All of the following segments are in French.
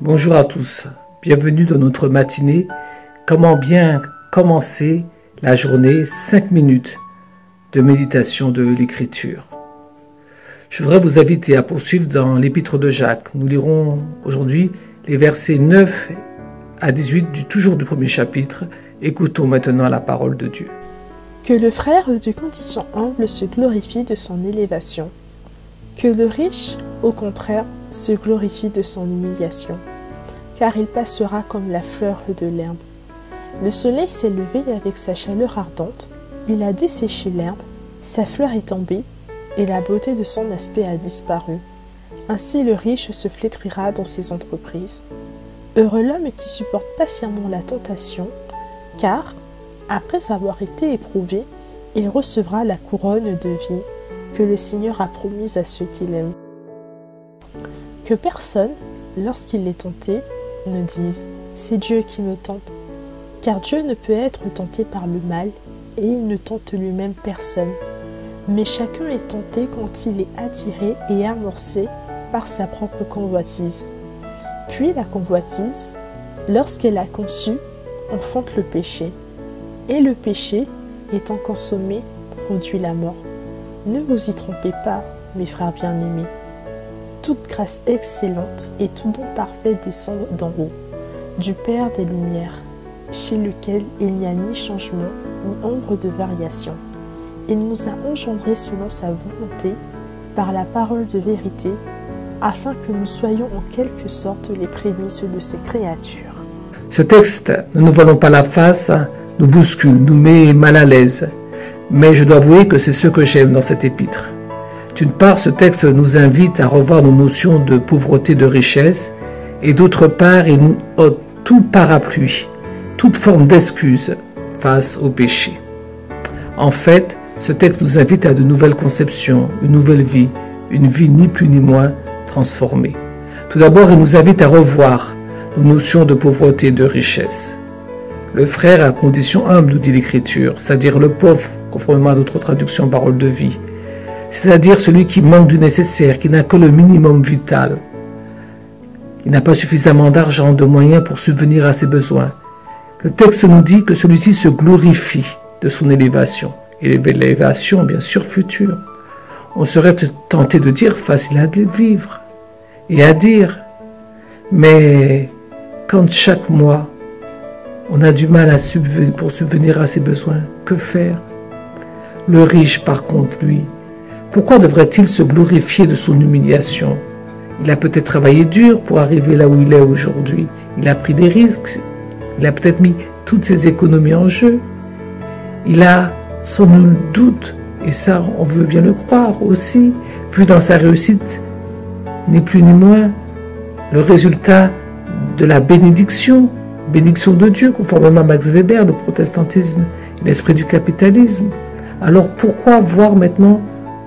Bonjour à tous, bienvenue dans notre matinée. Comment bien commencer la journée? 5 minutes de méditation de l'Écriture. Je voudrais vous inviter à poursuivre dans l'Épître de Jacques. Nous lirons aujourd'hui les versets 9 à 18 toujours du premier chapitre. Écoutons maintenant la parole de Dieu. Que le frère de condition humble se glorifie de son élévation. Que le riche, au contraire, se glorifie de son humiliation, car il passera comme la fleur de l'herbe. Le soleil s'est levé avec sa chaleur ardente, il a desséché l'herbe, sa fleur est tombée, et la beauté de son aspect a disparu. Ainsi le riche se flétrira dans ses entreprises. Heureux l'homme qui supporte patiemment la tentation, car, après avoir été éprouvé, il recevra la couronne de vie que le Seigneur a promise à ceux qui l'aiment. Que personne, lorsqu'il est tenté, ne dise « c'est Dieu qui me tente », car Dieu ne peut être tenté par le mal et il ne tente lui-même personne. Mais chacun est tenté quand il est attiré et amorcé par sa propre convoitise. Puis la convoitise, lorsqu'elle a conçu, enfante le péché. Et le péché, étant consommé, produit la mort. Ne vous y trompez pas, mes frères bien-aimés. Toute grâce excellente et tout don parfait descend d'en haut, du Père des Lumières, chez lequel il n'y a ni changement, ni ombre de variation. Il nous a engendrés selon sa volonté, par la parole de vérité, afin que nous soyons en quelque sorte les prémices de ses créatures. Ce texte, ne nous voilons pas la face, nous bouscule, nous met mal à l'aise. Mais je dois avouer que c'est ce que j'aime dans cet épître. D'une part, ce texte nous invite à revoir nos notions de pauvreté, de richesse, et d'autre part, il nous ôte tout parapluie, toute forme d'excuse face au péché. En fait, ce texte nous invite à de nouvelles conceptions, une nouvelle vie, une vie ni plus ni moins transformée. Tout d'abord, il nous invite à revoir nos notions de pauvreté et de richesse. Le frère à condition humble, nous dit l'Écriture, c'est-à-dire le pauvre, conformément à notre traduction parole de vie, c'est-à-dire celui qui manque du nécessaire, qui n'a que le minimum vital. Il n'a pas suffisamment d'argent, de moyens pour subvenir à ses besoins. Le texte nous dit que celui-ci se glorifie de son élévation, et l'élévation bien sûr future. On serait tenté de dire facile à vivre et à dire, mais quand chaque mois on a du mal pour subvenir à ses besoins, que faire? Le riche par contre, lui, pourquoi devrait-il se glorifier de son humiliation? Il a peut-être travaillé dur pour arriver là où il est aujourd'hui. Il a pris des risques. Il a peut-être mis toutes ses économies en jeu. Il a sans nul doute, et ça on veut bien le croire aussi, vu dans sa réussite, ni plus ni moins, le résultat de la bénédiction de Dieu, conformément à Max Weber, le protestantisme et l'esprit du capitalisme. Alors pourquoi voir maintenant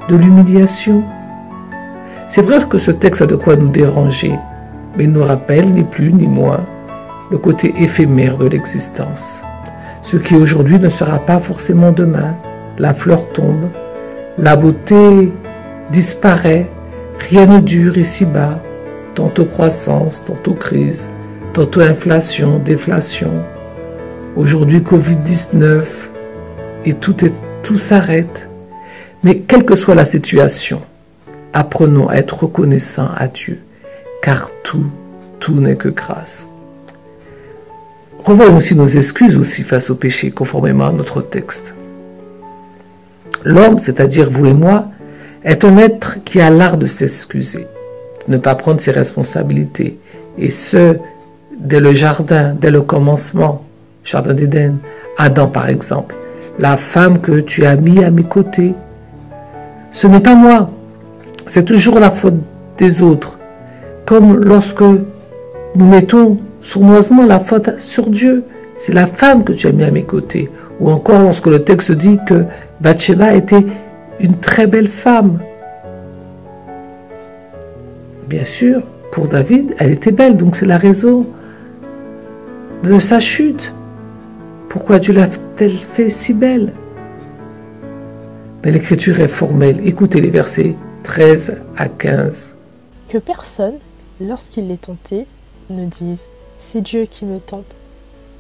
de l'humiliation? C'est vrai que ce texte a de quoi nous déranger, mais il nous rappelle ni plus ni moins le côté éphémère de l'existence. Ce qui aujourd'hui ne sera pas forcément demain. La fleur tombe, la beauté disparaît, rien ne dure ici-bas, tantôt croissance, tantôt crise, tantôt inflation, déflation. Aujourd'hui Covid-19 et tout s'arrête. Mais quelle que soit la situation, apprenons à être reconnaissants à Dieu, car tout n'est que grâce. Revoyons aussi nos excuses aussi face au péché, conformément à notre texte. L'homme, c'est-à-dire vous et moi, est un être qui a l'art de s'excuser, de ne pas prendre ses responsabilités, et ce, dès le jardin, dès le commencement, jardin d'Éden, Adam par exemple, la femme que tu as mis à mes côtés, ce n'est pas moi, c'est toujours la faute des autres. Comme lorsque nous mettons sournoisement la faute sur Dieu, c'est la femme que tu as mis à mes côtés. Ou encore lorsque le texte dit que Bathsheba était une très belle femme. Bien sûr, pour David, elle était belle, donc c'est la raison de sa chute. Pourquoi Dieu l'a-t-elle fait si belle? Mais l'Écriture est formelle. Écoutez les versets 13 à 15. Que personne, lorsqu'il est tenté, ne dise « c'est Dieu qui me tente »,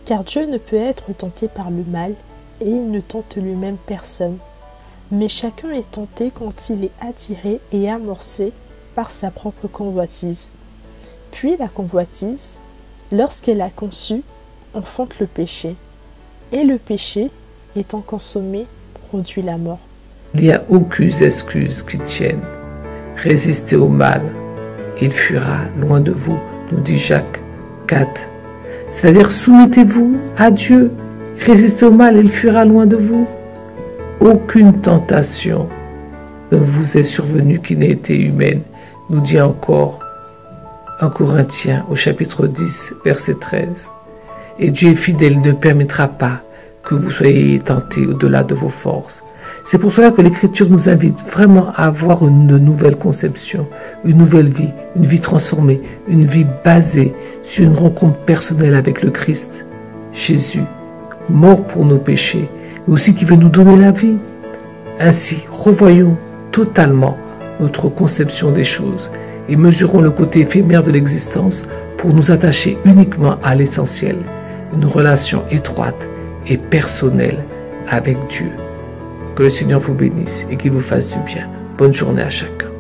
car Dieu ne peut être tenté par le mal et il ne tente lui-même personne. Mais chacun est tenté quand il est attiré et amorcé par sa propre convoitise. Puis la convoitise, lorsqu'elle a conçu, enfante le péché. Et le péché, étant consommé, produit la mort. Il n'y a aucune excuse qui tienne. Résistez au mal, il fuira loin de vous, nous dit Jacques 4. C'est-à-dire soumettez-vous à Dieu, résistez au mal, il fuira loin de vous. Aucune tentation ne vous est survenue qui n'ait été humaine, nous dit encore 1 Corinthiens au chapitre 10, verset 13. Et Dieu est fidèle, il ne permettra pas que vous soyez tentés au-delà de vos forces. C'est pour cela que l'Écriture nous invite vraiment à avoir une nouvelle conception, une nouvelle vie, une vie transformée, une vie basée sur une rencontre personnelle avec le Christ, Jésus, mort pour nos péchés, mais aussi qui veut nous donner la vie. Ainsi, revoyons totalement notre conception des choses et mesurons le côté éphémère de l'existence pour nous attacher uniquement à l'essentiel, une relation étroite et personnelle avec Dieu. Que le Seigneur vous bénisse et qu'il vous fasse du bien. Bonne journée à chacun.